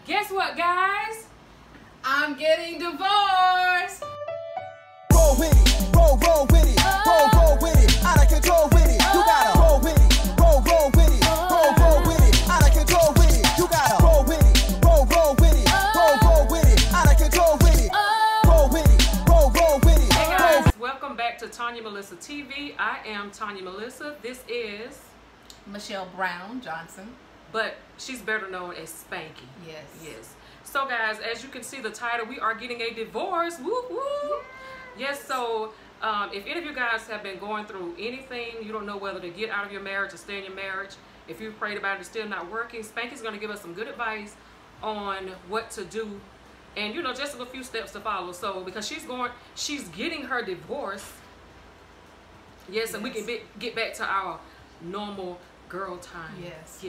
Guess what, guys? I'm getting divorced. Roll with it, roll with it, roll with it, out of control with it. You gotta roll with it, roll with it, roll with it, out of control with it. You gotta roll with it, roll with it, roll with it, out of control with it. Roll with it, roll with it. Hey guys, welcome back to Tanya Melissa TV. I am Tanya Melissa. This is Michelle Brown Johnson. but she's better known as Spanky. Yes. Yes. So guys, as you can see the title, we are getting a divorce. Woo woo. Yes, so if any of you guys have been going through anything, you don't know whether to get out of your marriage or stay in your marriage, if you've prayed about it, it's still not working, Spanky's going to give us some good advice on what to do and, you know, just a few steps to follow. So because she's getting her divorce. Yes, and we can get back to our normal girl time. Yes.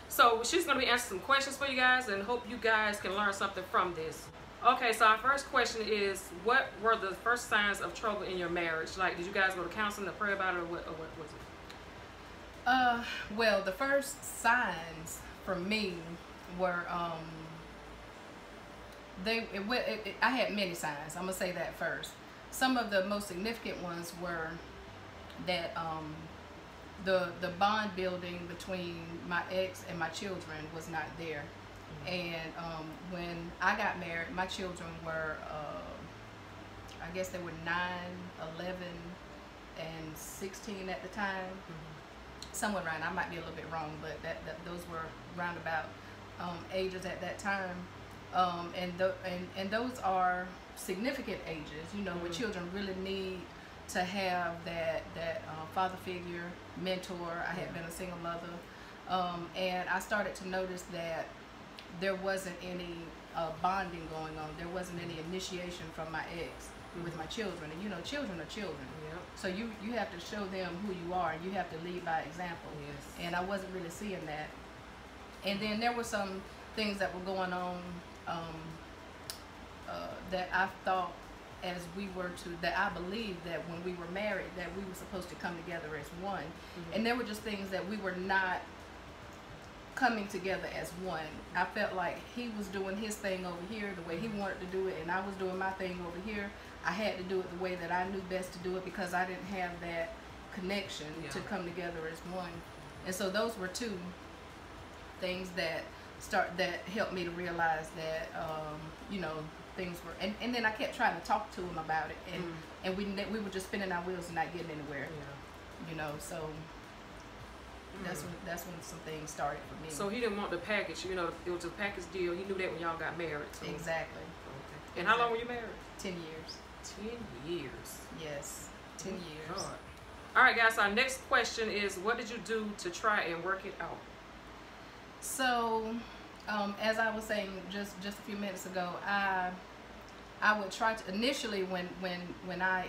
So she's going to be answering some questions for you guys and hope you guys can learn something from this. Okay, so our first question is, what were the first signs of trouble in your marriage? Like, did you guys go to counseling to pray about it, or what was it? Well, the first signs for me were, I had many signs. I'm gonna say that first. Some of the most significant ones were that the bond building between my ex and my children was not there. And when I got married, my children were, I guess they were 9, 11, and 16 at the time. Somewhere around, I might be a little bit wrong, but those were roundabout ages at that time. And those are significant ages, you know, where children really need to have that father figure, mentor. I had been a single mother, and I started to notice that there wasn't any bonding going on. There wasn't any initiation from my ex with my children. And you know, children are children. Yep. So you have to show them who you are, and you have to lead by example. Yes. And I wasn't really seeing that. And then there were some things that were going on that I thought, as we were to, that I believed that when we were married, that we were supposed to come together as one. And there were just things that we were not coming together as one. I felt like he was doing his thing over here the way he wanted to do it, and I was doing my thing over here. I had to do it the way that I knew best to do it because I didn't have that connection to come together as one. And so those were two things that helped me to realize that you know, things were, and then I kept trying to talk to him about it, and we were just spinning our wheels and not getting anywhere. You know, so that's when some things started for me. So he didn't want the package, you know, it was a package deal. He knew that when y'all got married. So. Exactly. Okay. And how long were you married? 10 years. 10 years. Yes, 10 years. God. All right, guys. So our next question is, what did you do to try and work it out? So, as I was saying just a few minutes ago, I would try to initially when I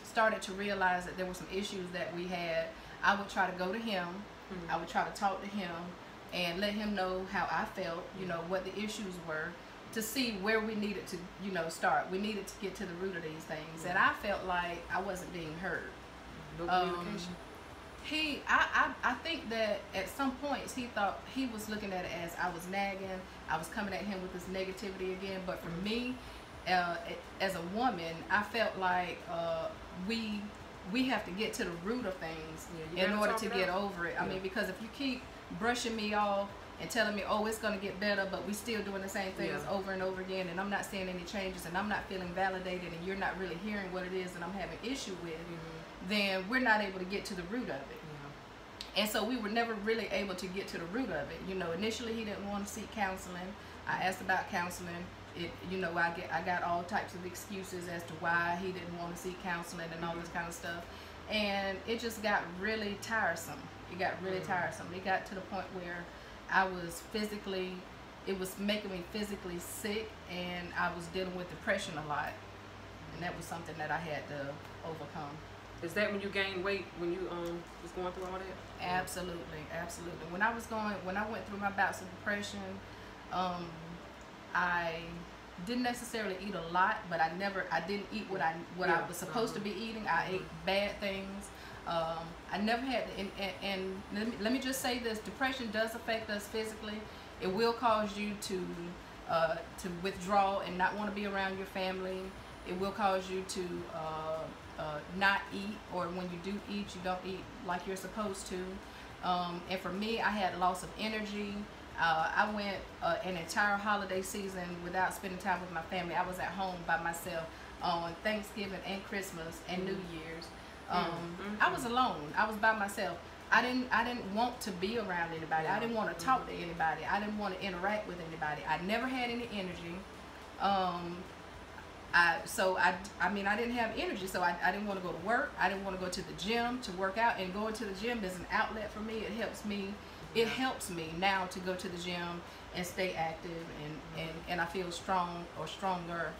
started to realize that there were some issues that we had. I would try to go to him. I would try to talk to him and let him know how I felt, you know, what the issues were, to see where we needed to, you know, start. We needed to get to the root of these things. And I felt like I wasn't being heard. No communication. I think that at some points he thought he was looking at it as I was nagging. I was coming at him with this negativity again. But for me, as a woman, I felt like we have to get to the root of things in order to get over it. I mean, because if you keep brushing me off and telling me, oh, it's going to get better, but we still doing the same things over and over again, and I'm not seeing any changes, and I'm not feeling validated, and you're not really hearing what it is that I'm having issue with, then we're not able to get to the root of it. And so we were never really able to get to the root of it. You know, initially he didn't want to seek counseling. I asked about counseling. You know, I got all types of excuses as to why he didn't want to seek counseling and all this kind of stuff. And it just got really tiresome. It got really tiresome. It got to the point where it was making me physically sick, and I was dealing with depression a lot. And that was something that I had to overcome. Is that when you gained weight, when you was going through all that? Absolutely. When I went through my bouts of depression, I didn't necessarily eat a lot, but I didn't eat what I was supposed to be eating. I ate bad things. I never had, and let me just say this: depression does affect us physically. It will cause you to withdraw and not want to be around your family. It will cause you to not eat, or when you do eat, you don't eat like you're supposed to. And for me, I had loss of energy. I went an entire holiday season without spending time with my family. I was at home by myself on Thanksgiving and Christmas and New Year's. I was alone. I was by myself. I didn't want to be around anybody. I didn't want to talk to anybody. I didn't want to interact with anybody. I never had any energy. I mean, I didn't have energy, so I didn't want to go to work. I didn't want to go to the gym to work out, and going to the gym is an outlet for me. It helps me. It helps me now to go to the gym and stay active, and I feel strong or stronger.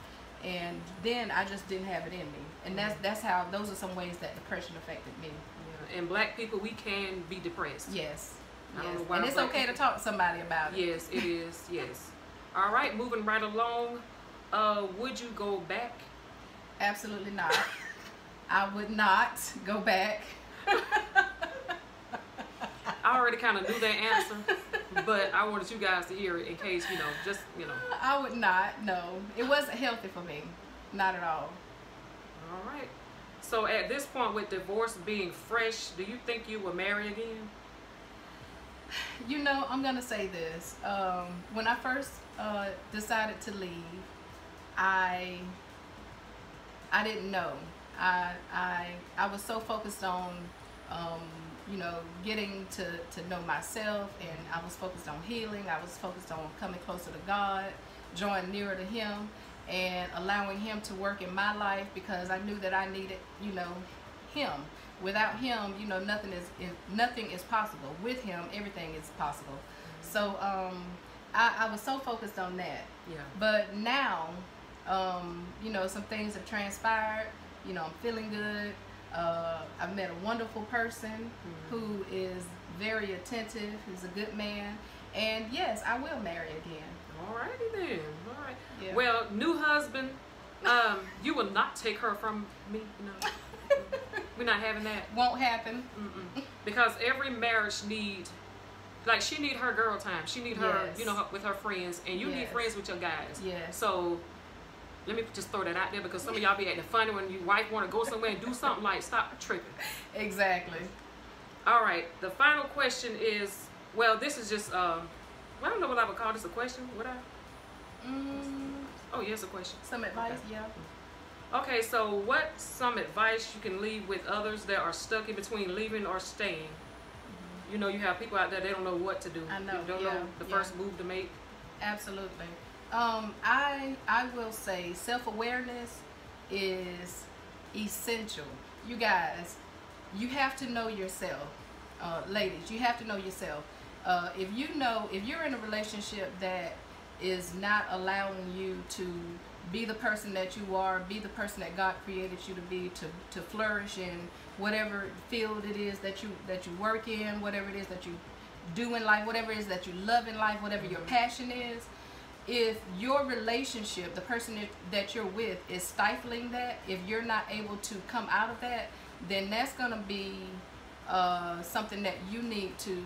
And then I just didn't have it in me, and that's how. Those are some ways that depression affected me. Yeah. And Black people, we can be depressed. Yes. I don't know why and it's okay to talk to somebody about it. Yes, it is. Yes. All right, moving right along. Would you go back? Absolutely not. I would not go back. I already kind of knew that answer, but I wanted you guys to hear it in case, I would not, no. It wasn't healthy for me. Not at all. All right. So at this point, with divorce being fresh, do you think you will marry again? I'm going to say this. When I first decided to leave, I didn't know. I was so focused on getting to know myself, and I was focused on healing. I was focused on coming closer to God, drawing nearer to Him, and allowing Him to work in my life, because I knew that I needed, Him. Without Him, nothing is possible. With Him, everything is possible. So I was so focused on that. Yeah. But now, some things have transpired. I'm feeling good. I've met a wonderful person who is very attentive, who's a good man, and yes, I will marry again. All righty then. All right. Yeah. Well, new husband, you will not take her from me. No. We're not having that. Won't happen. Because every marriage needs, she need her girl time. She need her, with her friends, and you need friends with your guys. Yes. So let me just throw that out there, because some of y'all be acting funny when your wife want to go somewhere and do something. Stop tripping. Exactly. All right. The final question is, well, this is just, I don't know what I would call this a question. Would I? Oh, yes, a question. Some advice, okay. Yeah. Okay, so what's some advice you can leave with others that are stuck in between leaving or staying? You have people out there, they don't know what to do. I know. They don't know the first move to make. Absolutely. I will say self-awareness is essential. You guys, you have to know yourself. Ladies, you have to know yourself. If you're in a relationship that is not allowing you to be the person that you are, be the person that God created you to be, to flourish in whatever field it is that you work in, whatever it is that you do in life, whatever it is that you love in life, whatever your passion is. If your relationship, the person that you're with, is stifling that, if you're not able to come out of that, then that's going to be something that you need to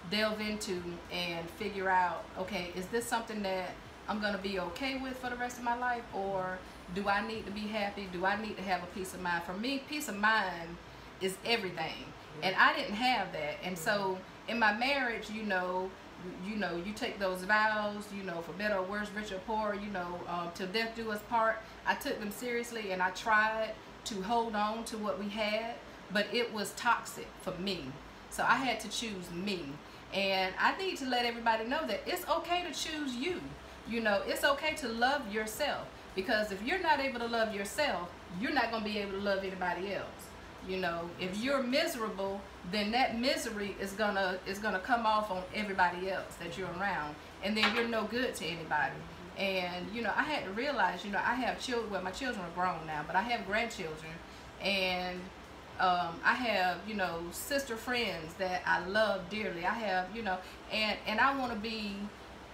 delve into and figure out, okay, is this something that I'm going to be okay with for the rest of my life, or do I need to be happy? Do I need to have a peace of mind? For me, peace of mind is everything, and I didn't have that. And so in my marriage, you take those vows, for better or worse, rich or poor, till death do us part. I took them seriously, and I tried to hold on to what we had, but it was toxic for me. So I had to choose me. And I need to let everybody know that it's okay to choose you. It's okay to love yourself, because if you're not able to love yourself, you're not going to be able to love anybody else. If you're miserable, then that misery is gonna come off on everybody else that you're around, and then you're no good to anybody. And I had to realize, I have children. Well, my children are grown now, but I have grandchildren, and I have sister friends that I love dearly. I have and I want to be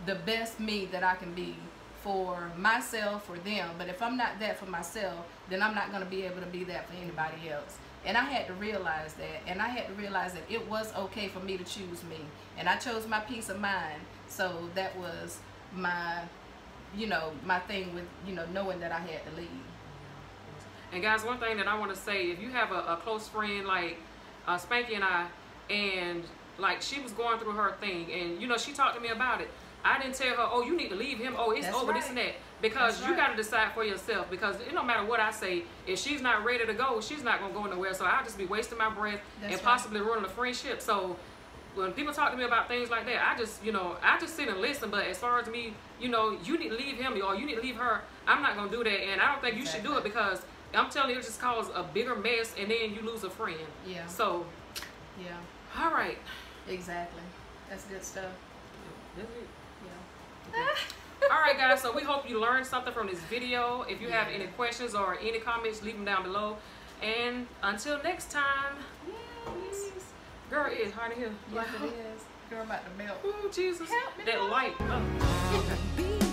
the best me that I can be for myself, for them. But if I'm not that for myself, then I'm not going to be able to be that for anybody else. And I had to realize that, and I had to realize that it was okay for me to choose me, and I chose my peace of mind. So that was my, you know, my thing with, you know, knowing that I had to leave. And guys, one thing that I want to say, if you have a close friend like Spanky and I, and like she was going through her thing, and you know, she talked to me about it. I didn't tell her, oh, you need to leave him. Oh, it's That's over, right. this and that. Because That's you right. got to decide for yourself. Because it don't matter what I say. If she's not ready to go, she's not going to go nowhere. So I'll just be wasting my breath That's and right. possibly ruining a friendship. So when people talk to me about things like that, I just, you know, I just sit and listen. But as far as me, you know, you need to leave him or you need to leave her, I'm not going to do that. And I don't think you should do it, because I'm telling you, it just causes a bigger mess, and then you lose a friend. Yeah. So, Yeah. all right. Exactly. That's good stuff. That's it. Yeah. All right, guys, so we hope you learned something from this video. If you have Yeah. any questions or any comments, leave them down below. And until next time, Yes. girl, it's hard to hear. Yes, it is. Girl, about to melt. Oh, Jesus. Help me, That Lord. light. Oh. Be